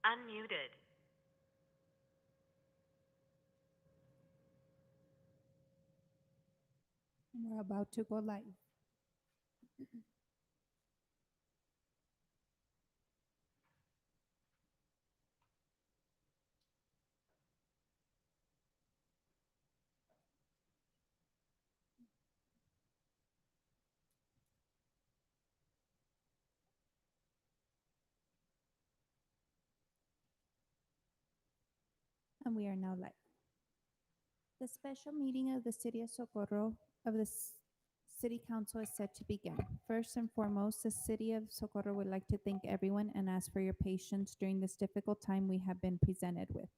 unmuted. We're about to go live. And we are now live. The special meeting of the City of Socorro of the City Council is set to begin. First and foremost, the City of Socorro would like to thank everyone and ask for your patience during this difficult time we have been presented with.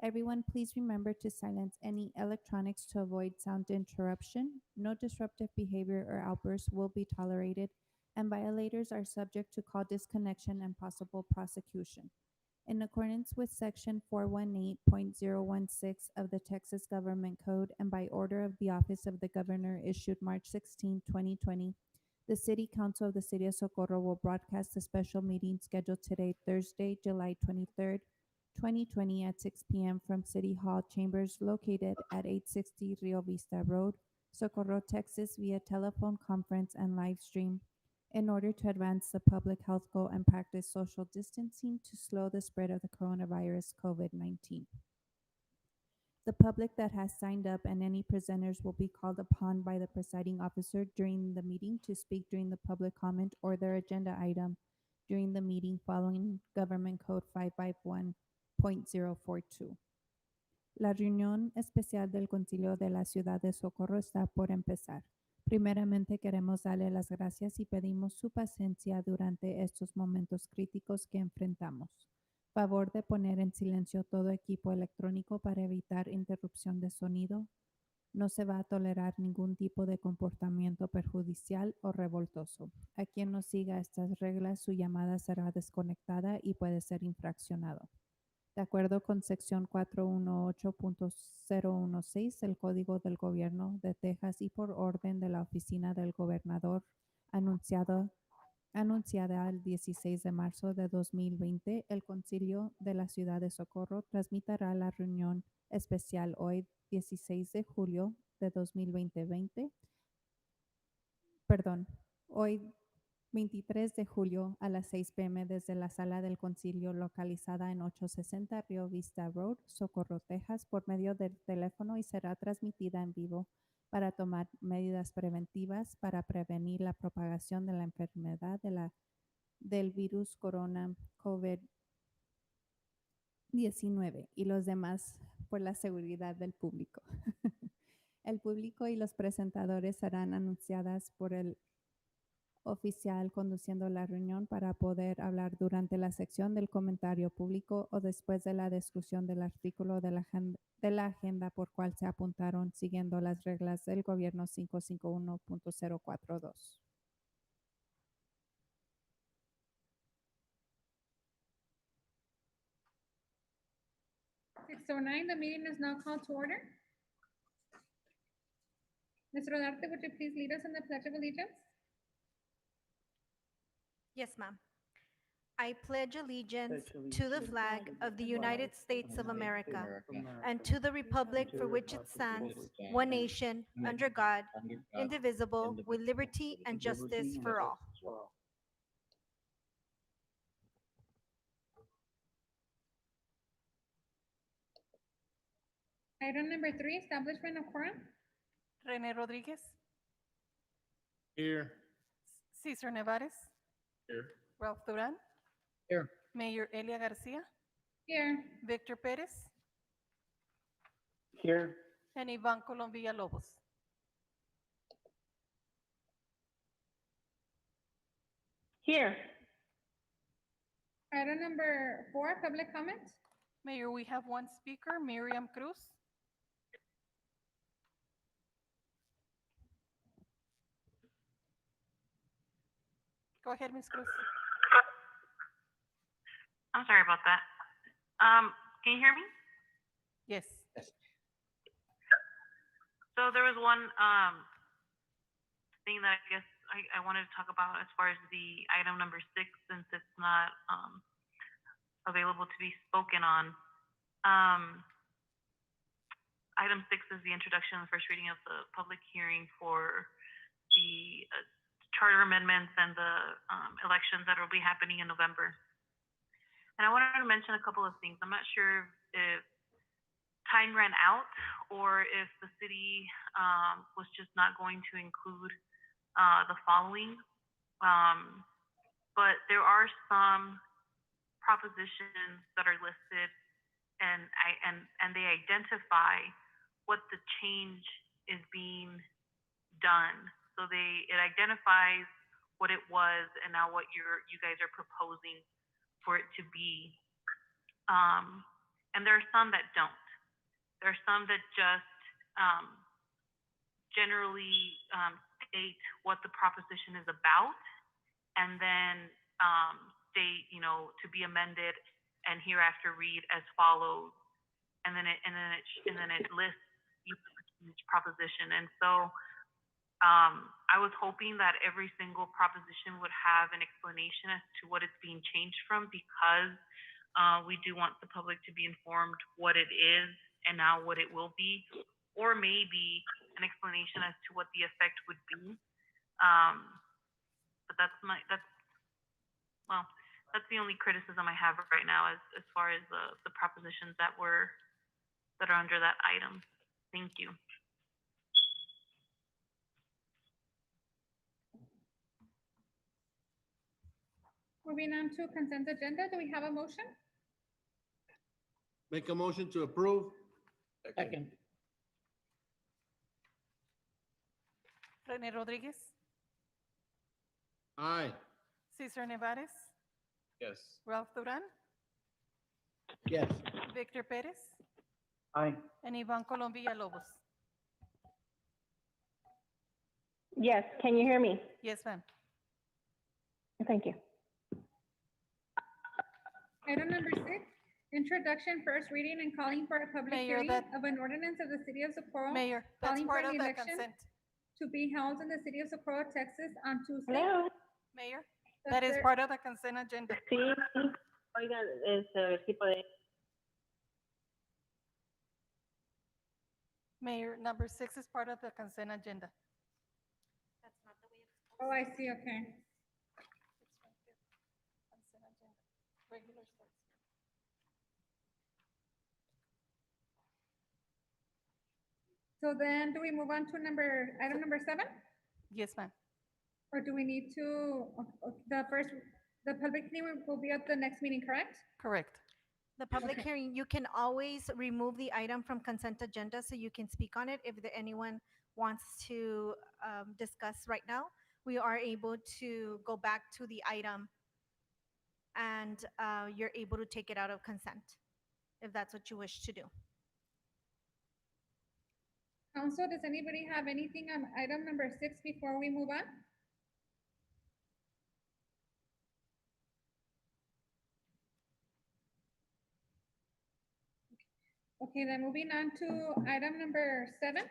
Everyone, please remember to silence any electronics to avoid sound interruption. No disruptive behavior or outbursts will be tolerated, and violators are subject to call disconnection and possible prosecution. In accordance with Section 418.016 of the Texas Government Code and by order of the Office of the Governor issued March 16, 2020, the City Council of the City of Socorro will broadcast the special meeting scheduled today, Thursday, July 23rd, 2020 at 6 p.m. from City Hall chambers located at 860 Rio Vista Road, Socorro, Texas, via telephone conference and live stream in order to advance the public health goal and practice social distancing to slow the spread of the coronavirus COVID-19. The public that has signed up and any presenters will be called upon by the presiding officer during the meeting to speak during the public comment or their agenda item during the meeting following Government Code 551.042. La reunión especial del Concilio de la Ciudad de Socorro está por empezar. Primeramente queremos darle las gracias y pedimos su paciencia durante estos momentos críticos que enfrentamos. Favor de poner en silencio todo equipo electrónico para evitar interrupción de sonido. No se va a tolerar ningún tipo de comportamiento perjudicial o revoltoso. A quien no siga estas reglas, su llamada será desconectada y puede ser infraccionado. De acuerdo con sección 418.016 del Código del Gobierno de Texas y por orden de la Oficina del Gobernador anunciada el 16 de marzo de 2020, el Concilio de la Ciudad de Socorro transmitirá la reunión especial hoy 16 de julio de 2020, hoy 23 de julio a las 6 p.m. desde la sala del concilio localizada en 860 Rio Vista Road, Socorro, Texas, por medio del teléfono y será transmitida en vivo para tomar medidas preventivas para prevenir la propagación de la enfermedad del virus corona COVID-19 y los demás por la seguridad del público. El público y los presentadores serán anunciadas por el oficial conduciendo la reunión para poder hablar durante la sección del comentario público o después de la discusión del artículo de la agenda por cual se apuntaron siguiendo las reglas del gobierno 551.042. The meeting is now called to order. Mr. Rodarte, would you please lead us in the Pledge of Allegiance? Yes, ma'am. I pledge allegiance to the flag of the United States of America and to the republic for which it stands, one nation, under God, indivisible, with liberty and justice for all. Item number 3, establishment of quorum. René Rodríguez, Here. Cesar Nevares, Here. Ralph Duran, Here. Mayor Elia Garcia, Here. Victor Pérez, Here. and Iván Colón Villalobos. Here. Item number 4, public comment. Mayor, we have one speaker, Miriam Cruz. Go ahead, Ms. Cruz. I'm sorry about that. Can you hear me? Yes. So there was one thing that I guess I wanted to talk about as far as the item number 6, since it's not available to be spoken on. Um, Item 6 is the introduction and first reading of the public hearing for the charter amendments and the elections that will be happening in November. And I wanted to mention a couple of things. I'm not sure if time ran out or if the city was just not going to include the following. But there are some propositions that are listed and they identify what the change is being done. So it identifies what it was and now what you guys are proposing for it to be. And there are some that don't. There are some that just generally state what the proposition is about, and then state, to be amended and hereafter read as follows, and then it lists each proposition. And so I was hoping that every single proposition would have an explanation as to what it's being changed from, because we do want the public to be informed what it is and now what it will be, or maybe an explanation as to what the effect would be. But that's the only criticism I have right now as far as the propositions that are under that item. Thank you. Moving on to consent agenda, do we have a motion? Make a motion to approve. Second. Rene Rodríguez, Aye. Cesar Nevares, Yes. Ralph Duran, Yes. Victor Pérez, Aye. and Ivan Colom Villalobos. Yes, can you hear me? Yes, ma'am. Thank you. Item number 6, introduction, first reading, and calling for a public Mayor, hearing that- of an ordinance of the city of Socorro Mayor, that's calling for part an of the election. consent. to be held in the city of Socorro, Texas on Tuesday. Hello. Mayor, the that is third- part of the consent agenda. Sí, oiga, tipo de... Mayor, number 6 is part of the consent agenda. Oh, I see, okay. It's right there. Consent agenda. Regular starts here. So then do we move on to item number 7? Yes, ma'am. Or do we need to, the public hearing will be at the next meeting, correct? Correct. The public Okay. hearing, you can always remove the item from consent agenda so you can speak on it if anyone wants to discuss right now. We are able to go back to the item and you're able to take it out of consent if that's what you wish to do. Council, does anybody have anything on item number 6 before we move on? Okay, then moving on to item number 7.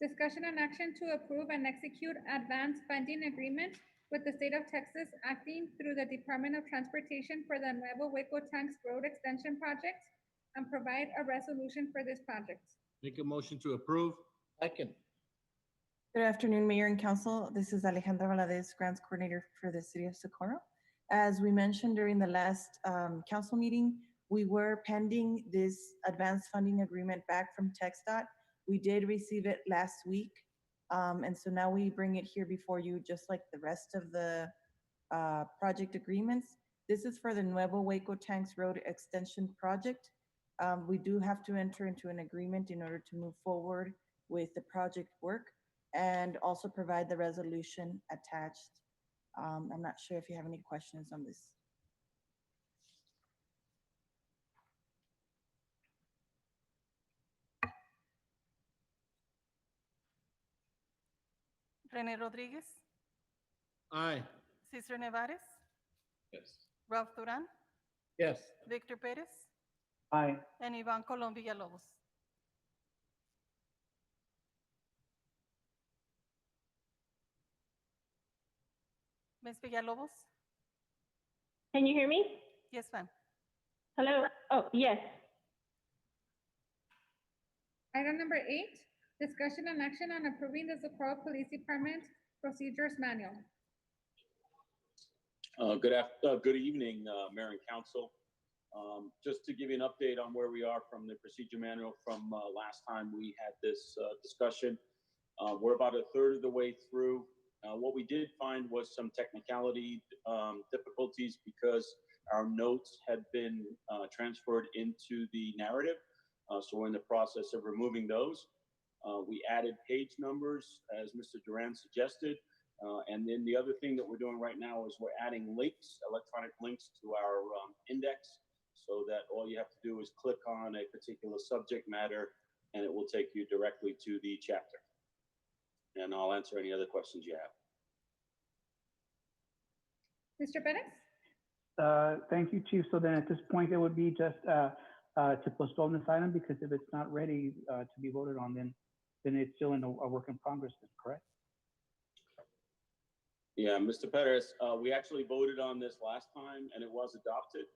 Discussion and action to approve and execute advance funding agreement with the state of Texas acting through the Department of Transportation for the Nuevo Hueco Tanks Road Extension Project and provide a resolution for this project. Make a motion to approve. Second. Good afternoon, Mayor and Council. This is Alejandra Valadez, Grants Coordinator for the City of Socorro. As we mentioned during the last council meeting, we were pending this advanced funding agreement back from TxDOT. We did receive it last week. And so now we bring it here before you, just like the rest of the project agreements. This is for the Nuevo Hueco Tanks Road Extension Project. We do have to enter into an agreement in order to move forward with the project work and also provide the resolution attached. I'm not sure if you have any questions on this. Rene Rodríguez, Aye. Cesar Nevares, Yes. Ralph Duran, Yes. Victor Pérez, Aye. and Ivan Colom Villalobos. Ms. Villalobos, Can you hear me? Yes, ma'am. Hello? Oh, yes. Item number 8, discussion and action on approving the Socorro Police Department Procedures Manual. Good evening, Mayor and Council. Just to give you an update on where we are from the procedure manual from last time we had this discussion. We're about a third of the way through. What we did find was some technicality difficulties because our notes had been transferred into the narrative. So we're in the process of removing those. We added page numbers as Mr. Duran suggested. And then the other thing that we're doing right now is we're adding links, electronic links to our index, so that all you have to do is click on a particular subject matter and it will take you directly to the chapter. And I'll answer any other questions you have. Mr. Perez? Thank you, Chief. So then at this point, it would be just to postpone this item, because if it's not ready to be voted on, then it's still in a work in progress, then, correct? Yeah, Mr. Perez, we actually voted on this last time and it was adopted.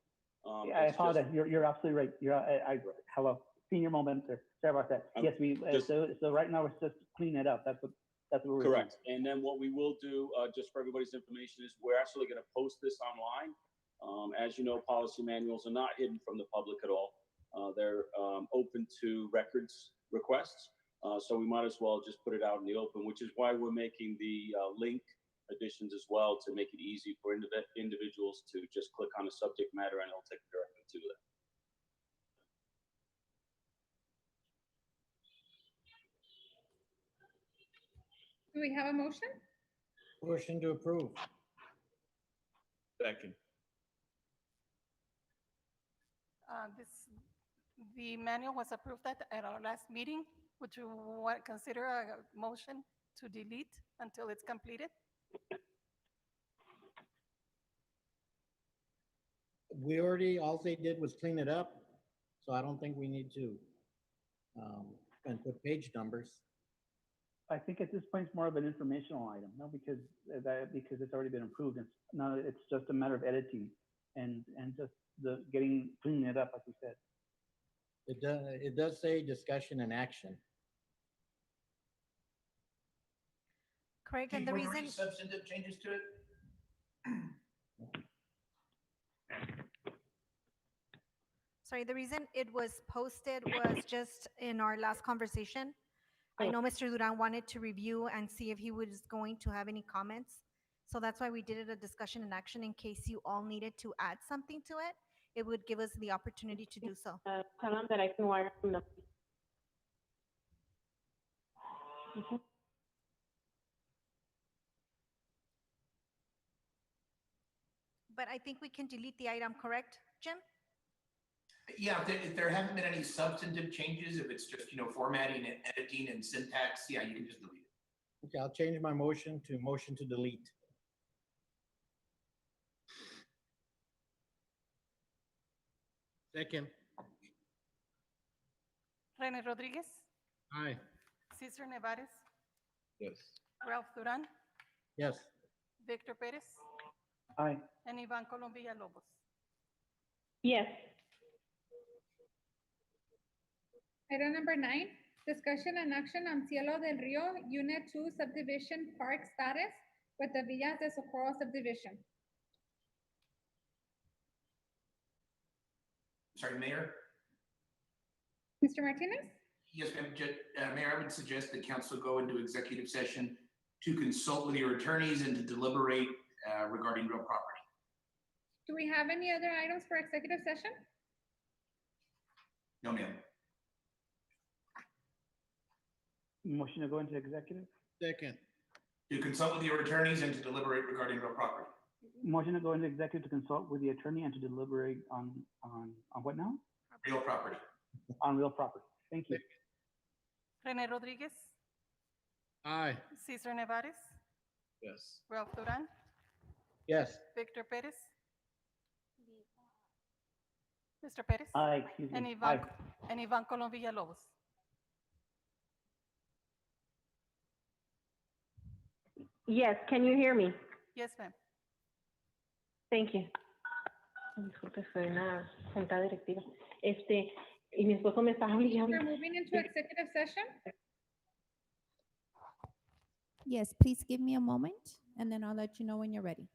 Yeah, I apologize. You're absolutely right. Hello, senior moment there. Sorry about that. Yes, so right now we're just cleaning it up. That's what we're correct. Doing. And then what we will do, just for everybody's information, is we're actually going to post this online. As you know, policy manuals are not hidden from the public at all. They're open to records requests. So we might as well just put it out in the open, which is why we're making the link additions as well, to make it easy for individuals to just click on a subject matter and it'll take them directly to that. Do we have a motion? Motion to approve. Second. The manual was approved at our last meeting. Would you consider a motion to delete until it's completed? All they did was clean it up, so I don't think we need to and put page numbers. I think at this point it's more of an informational item, no, because it's already been approved. It's just a matter of editing and just cleaning it up, like we said. It does say discussion and action. Correct, and the Were there reason, any substantive changes to it? sorry, the reason it was posted was just in our last conversation. I know Mr. Duran wanted to review and see if he was going to have any comments. So that's why we did it a discussion and action, in case you all needed to add something to it. It would give us the opportunity to do so. Tell them that I can wire from the. But I think we can delete the item, correct, Jim? Yeah, if there haven't been any substantive changes, if it's just, formatting and editing and syntax, yeah, you can just delete it. Okay, I'll change my motion to delete. Second. Rene Rodriguez, Aye. Cesar Nevares, Yes. Ralph Duran, Yes. Victor Perez, Aye. and Ivan Colom Villalobos. Yes. Item number 9, discussion and action on Cielo del Rio Unit 2 subdivision park status with the Villas de Socorro subdivision. Sorry, Mayor? Mr. Martinez? Yes, ma'am. Mayor, I would suggest that council go into executive session to consult with your attorneys and to deliberate regarding real property. Do we have any other items for executive session? No, ma'am. Motion to go into executive? Second. To consult with your attorneys and to deliberate regarding real property. Motion to go into executive to consult with the attorney and to deliberate on what now? Real property. On real property. Thank you. Rene Rodriguez, Aye. Cesar Nevares, Yes. Ralph Duran, Yes. Victor Perez, Mr. Perez, Aye, excuse and me. Aye. Ivan Colom Villalobos. Yes. Can you hear me? Yes, ma'am. Thank you. Disculpe, fue una junta directiva. Y mi esposo me está obligando. We're moving into executive session. Yes, please give me a moment, and then I'll let you know when you're ready.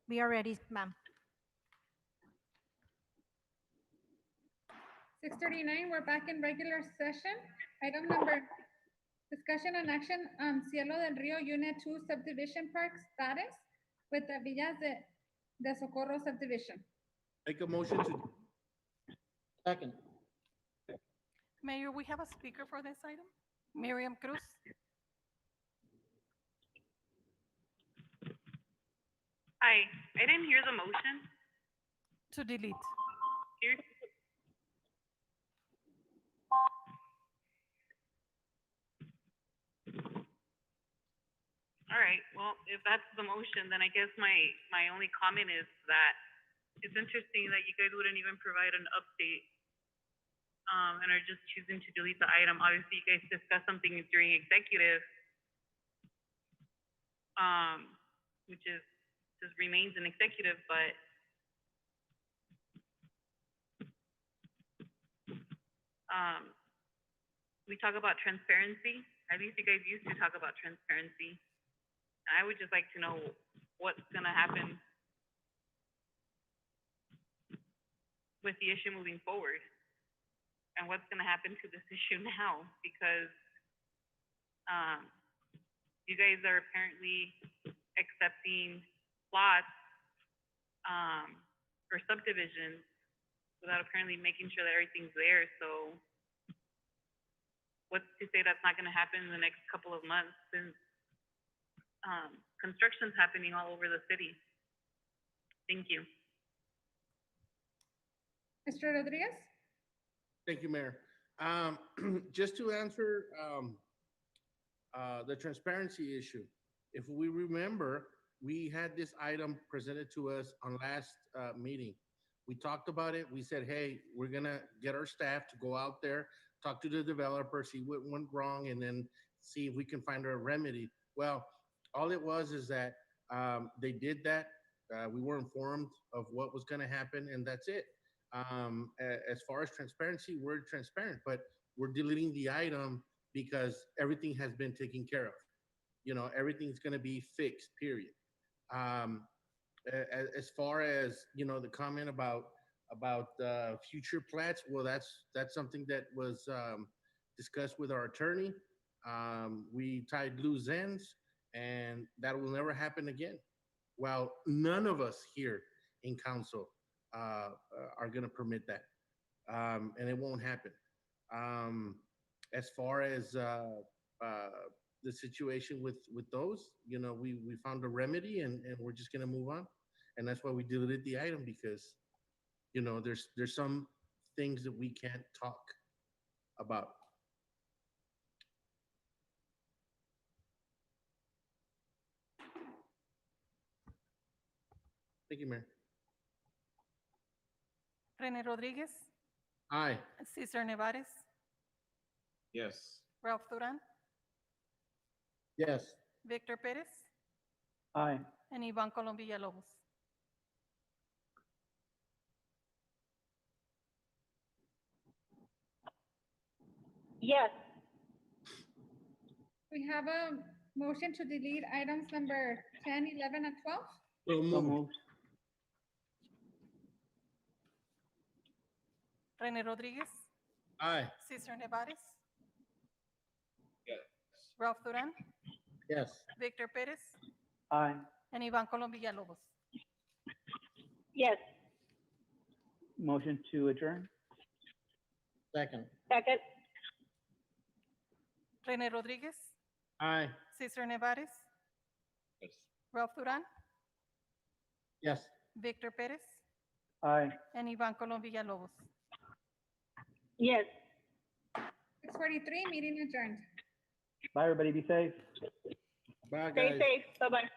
We are ready, ma'am. 6:39, we're back in regular session. Item number, discussion and action on Cielo del Rio Unit 2 subdivision park status with the Villas de Socorro subdivision. Make a motion to, Second. Mayor, we have a speaker for this item. Miriam Cruz. Hi, I didn't hear the motion. To delete. Here. All right, well, if that's the motion, then I guess my only comment is that it's interesting that you guys wouldn't even provide an update, and are just choosing to delete the item. Obviously, you guys discussed something during executive, which is, just remains an executive, but we talk about transparency. At least you guys used to talk about transparency. And I would just like to know what's gonna happen with the issue moving forward. And what's gonna happen to this issue now, because you guys are apparently accepting plots or subdivisions without apparently making sure that everything's there. So what's to say that's not gonna happen in the next couple of months, since construction's happening all over the city? Thank you. Mr. Rodriguez? thank you, Mayor. Just to answer the transparency issue, if we remember, we had this item presented to us on last meeting. We talked about it. We said, hey, we're gonna get our staff to go out there, talk to the developer, see what went wrong, and then see if we can find a remedy. Well, all it was is that they did that. We were informed of what was gonna happen, and that's it. As far as transparency, we're transparent, but we're deleting the item because everything has been taken care of. You know, everything's gonna be fixed, period. As far as, you know, the comment about future plats, well, that's something that was discussed with our attorney. We tied loose ends, and that will never happen again. Well, none of us here in council are going to permit that, and it won't happen. As far as the situation with those, you know, we found a remedy, and we're just going to move on. And that's why we deleted the item, because, you know, there's some things that we can't talk about. Thank you, Mayor. Rene Rodriguez. Aye. Cesar Nevares. Yes. Ralph Duran. Yes. Victor Perez. Aye. And Ivan Colom Villalobos. Yes. We have a motion to delete items number 10, 11, and 12. So So moved. moved. Rene Rodriguez. Aye. Cesar Nevares. Yes. Ralph Duran. Yes. Victor Perez. Aye. And Ivan Colom Villalobos. Yes. Motion to adjourn? Second. Second. Rene Rodriguez. Aye. Cesar Nevares. Yes. Ralph Duran. Yes. Victor Perez. Aye. And Ivan Colom Villalobos. Yes. 6:43, meeting adjourned. Bye, everybody. Be safe. Bye, Stay guys. safe. Bye-bye.